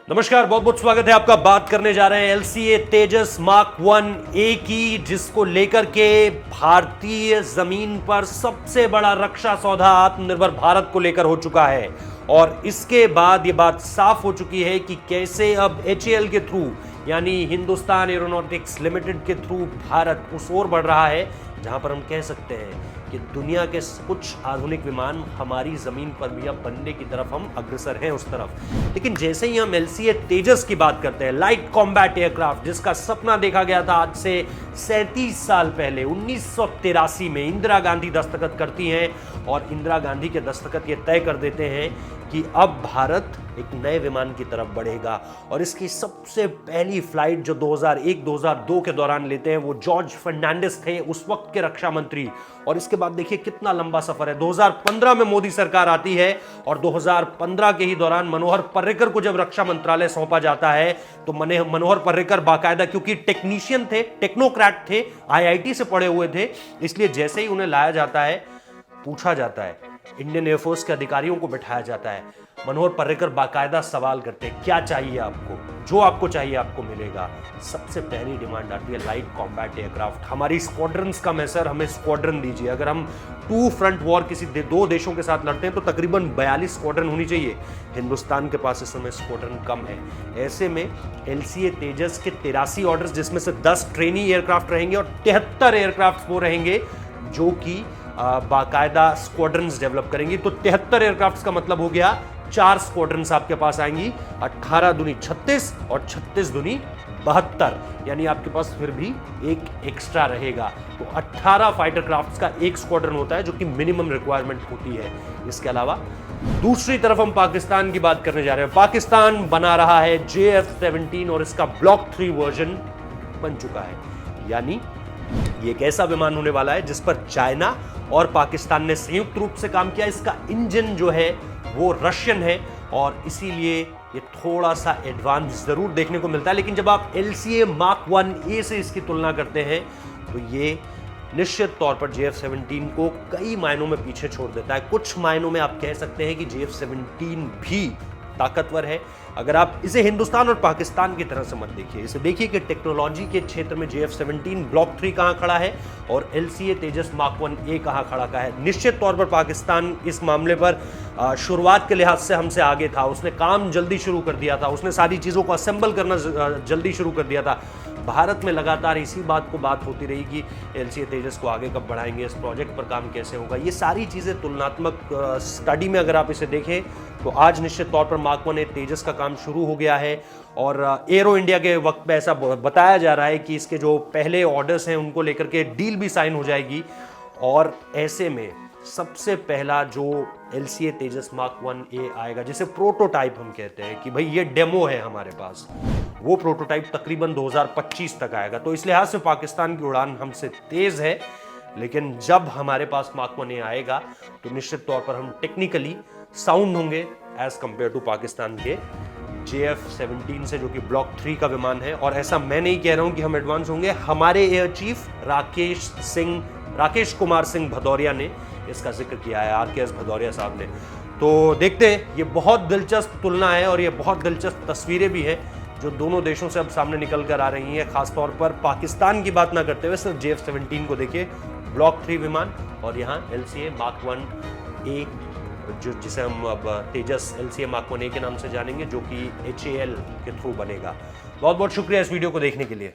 नमस्कार, बहुत बहुत स्वागत है आपका। बात करने जा रहे हैं LCA तेजस मार्क 1A की, जिसको लेकर के भारतीय जमीन पर सबसे बड़ा रक्षा सौदा आत्मनिर्भर भारत को लेकर हो चुका है। और इसके बाद ये बात साफ हो चुकी है कि कैसे अब HAL के थ्रू, यानी हिंदुस्तान एरोनॉटिक्स लिमिटेड के थ्रू भारत उस ओर बढ़ रहा है जहां पर हम कह सकते हैं कि दुनिया के कुछ आधुनिक विमान हमारी जमीन पर भी अब बनने की तरफ हम अग्रसर हैं उस तरफ। लेकिन जैसे ही हम LCA तेजस की बात करते हैं, लाइट कॉम्बैट एयरक्राफ्ट, जिसका सपना देखा गया था आज से 37 साल पहले 1983 में, इंदिरा गांधी दस्तखत करती हैं और इंदिरा गांधी के दस्तखत ये तय कर देते हैं कि अब भारत एक नए विमान की तरफ बढ़ेगा। और इसकी सबसे पहली फ्लाइट जो 2001-2002 के दौरान लेते हैं वो जॉर्ज फर्नांडिस थे, उस वक्त के रक्षा मंत्री। और इसके बाद देखिए कितना लंबा सफर है। 2015 में मोदी सरकार आती है और 2015 के ही दौरान मनोहर पर्रिकर को जब रक्षा मंत्रालय सौंपा जाता है तो मनोहर पर्रिकर बाकायदा, क्योंकि टेक्नीशियन थे, टेक्नोक्रेट थे, IIT से पढ़े हुए थे, इसलिए जैसे ही उन्हें लाया जाता है, पूछा जाता है, इंडियन एयरफोर्स के अधिकारियों को बिठाया जाता है, मनोहर पर्रिकर बाकायदा सवाल करते हैं, क्या चाहिए आपको? जो आपको चाहिए आपको मिलेगा। सबसे पहली डिमांड आती है लाइट कॉम्बैट एयरक्राफ्ट। हमारी स्क्वाड्रंस कम है सर, हमें स्क्वाड्रन दीजिए। अगर हम 2 फ्रंट वॉर किसी दो देशों के साथ लड़ते हैं तो तकरीबन 42 स्क्वाड्रन होनी चाहिए। हिंदुस्तान के पास इस समय स्क्वाड्रन कम है। ऐसे में LCA तेजस के 83 ऑर्डर्स, जिसमें से 10 ट्रेनी एयरक्राफ्ट रहेंगे और 73 एयरक्राफ्ट वो रहेंगे जो कि बाकायदा स्क्वाड्रंस डेवलप करेंगी। तो 73 एयरक्राफ्ट का मतलब हो गया 4 स्क्वाड्रंस आपके पास आएंगी। 18 दूनी 36 और 36 दूनी 72, यानी आपके पास फिर भी एक एक्स्ट्रा रहेगा। तो 18 फाइटर क्राफ्ट्स का एक स्क्वाड्रन होता है, जो कि मिनिमम रिक्वायरमेंट होती है। इसके अलावा दूसरी तरफ हम पाकिस्तान की बात करने जा रहे हैं। पाकिस्तान बना रहा है JF-17 और इसका ब्लॉक 3 वर्जन बन चुका है। यानी ये एक ऐसा विमान होने वाला है जिस पर चाइना और पाकिस्तान ने संयुक्त रूप से काम किया। इसका इंजन जो है वो रशियन है और इसीलिए ये थोड़ा सा एडवांस जरूर देखने को मिलता है। लेकिन जब आप LCA मार्क 1A से इसकी तुलना करते हैं तो ये निश्चित तौर पर JF-17 को कई मायनों में पीछे छोड़ देता है। कुछ मायनों में आप कह सकते हैं कि JF-17 भी ताकतवर है। अगर आप इसे हिंदुस्तान और पाकिस्तान की तरह से मत देखिए, इसे देखिए कि टेक्नोलॉजी के क्षेत्र में JF-17 ब्लॉक 3 कहां खड़ा है और LCA तेजस मार्क 1A कहां खड़ा का है। निश्चित तौर पर पाकिस्तान इस मामले पर शुरुआत के लिहाज से हमसे आगे था। उसने काम जल्दी शुरू कर दिया था, उसने सारी चीज़ों को असेंबल करना जल्दी शुरू कर दिया था। भारत में लगातार इसी बात होती रही कि LCA तेजस को आगे कब बढ़ाएंगे, इस प्रोजेक्ट पर काम कैसे होगा। ये सारी चीज़ें तुलनात्मक स्टडी में अगर आप इसे देखें तो आज निश्चित तौर पर मार्क 1A तेजस का काम शुरू हो गया है। और एरो इंडिया के वक्त पे ऐसा बताया जा रहा है कि इसके जो पहले ऑर्डर्स हैं उनको लेकर के डील भी साइन हो जाएगी। और ऐसे में सबसे पहला जो LCA तेजस मार्क 1A आएगा, जिसे प्रोटोटाइप हम कहते हैं कि भाई ये डेमो है हमारे पास, वो प्रोटोटाइप तकरीबन 2025 तक आएगा। तो इस लिहाज से पाकिस्तान की उड़ान हमसे तेज है। लेकिन जब हमारे पास मार्क 1A आएगा तो निश्चित तौर पर हम टेक्निकली साउंड होंगे एज कंपेयर टू पाकिस्तान के JF-17 से, जो कि ब्लॉक 3 का विमान है। और ऐसा मैं नहीं कह रहा हूं कि हम एडवांस होंगे। हमारे एयर चीफ राकेश कुमार सिंह भदौरिया ने इसका जिक्र किया है, RKS भदौरिया साहब ने। तो देखते हैं, ये बहुत दिलचस्प तुलना है और ये बहुत दिलचस्प तस्वीरें भी है जो दोनों देशों से अब सामने निकल कर आ रही हैं। खासतौर पर पाकिस्तान की बात ना करते हुए सिर्फ JF-17 को देखिए, ब्लॉक 3 विमान, और यहाँ LCA मार्क 1A जिसे हम अब तेजस LCA मार्क 1A के नाम से जानेंगे, जो कि HAL के थ्रू बनेगा। बहुत बहुत शुक्रिया इस वीडियो को देखने के लिए।